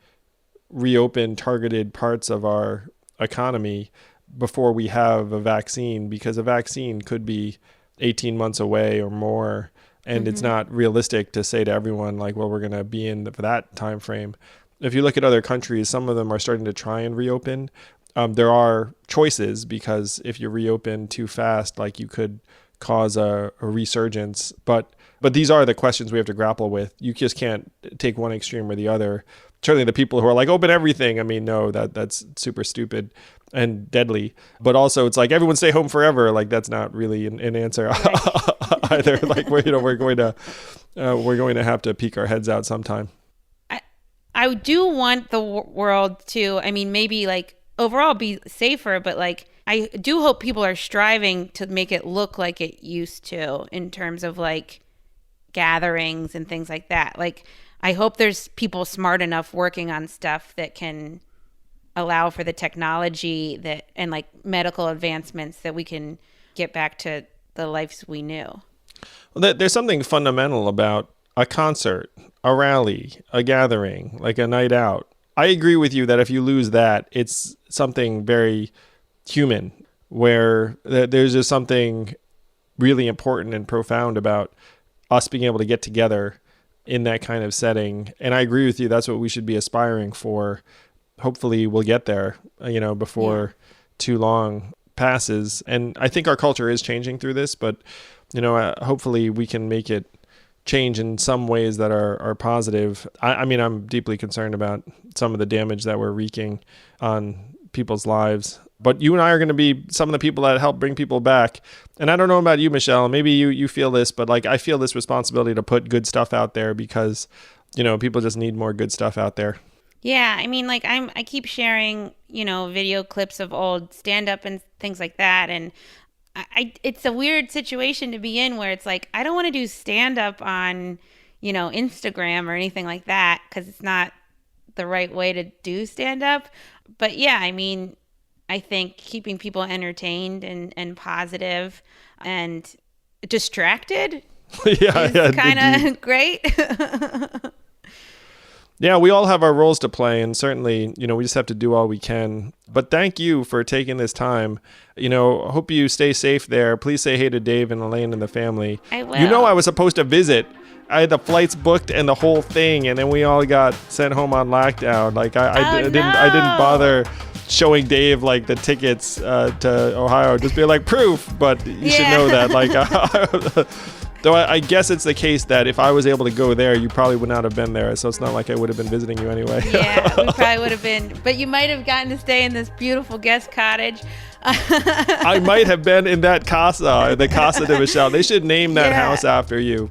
reopen targeted parts of our economy before we have a vaccine, because a vaccine could be 18 months away or more, and it's not realistic to say to everyone like, well, we're going to be in for that time frame. If you look at other countries, some of them are starting to try and reopen. There are choices, because if you reopen too fast, like, you could cause a resurgence. But these are the questions we have to grapple with. You just can't take one extreme or the other. Certainly the people who are like, open everything. No, that's super stupid and deadly. But also it's like, everyone stay home forever. Like, that's not really an answer either. Like, we're going to have to peek our heads out sometime. I do want the world to, maybe like overall be safer, but like, I do hope people are striving to make it look like it used to in terms of like gatherings and things like that. Like, I hope there's people smart enough working on stuff that can allow for the technology that and like medical advancements that we can get back to the lives we knew. Well, there's something fundamental about a concert, a rally, a gathering, like a night out. I agree with you that if you lose that, it's something very human, where there's just something really important and profound about us being able to get together in that kind of setting. And I agree with you. That's what we should be aspiring for. Hopefully we'll get there, before too long passes. And I think our culture is changing through this, but, hopefully we can make it change in some ways that are positive. I mean, I'm deeply concerned about some of the damage that we're wreaking on people's lives. But you and I are going to be some of the people that help bring people back. And I don't know about you, Michelle. Maybe you feel this, but like I feel this responsibility to put good stuff out there because, people just need more good stuff out there. Yeah, I mean, like I keep sharing, video clips of old stand-up and things like that, and it's a weird situation to be in where it's like I don't want to do stand-up on, Instagram or anything like that because it's not the right way to do stand-up. But yeah, I mean, I think keeping people entertained and positive and distracted is kind of great. Yeah, we all have our roles to play, and certainly, we just have to do all we can. But thank you for taking this time. Hope you stay safe there. Please say hey to Dave and Elaine and the family. I will. I was supposed to visit. I had the flights booked and the whole thing, and then we all got sent home on lockdown. Like I didn't bother showing Dave like the tickets to Ohio, just be like proof. But you should know that, like. Though I guess it's the case that if I was able to go there, you probably would not have been there. So it's not like I would have been visiting you anyway. Yeah, we probably would have been. But you might have gotten to stay in this beautiful guest cottage. I might have been in that casa, the Casa de Michelle. They should name that house after you.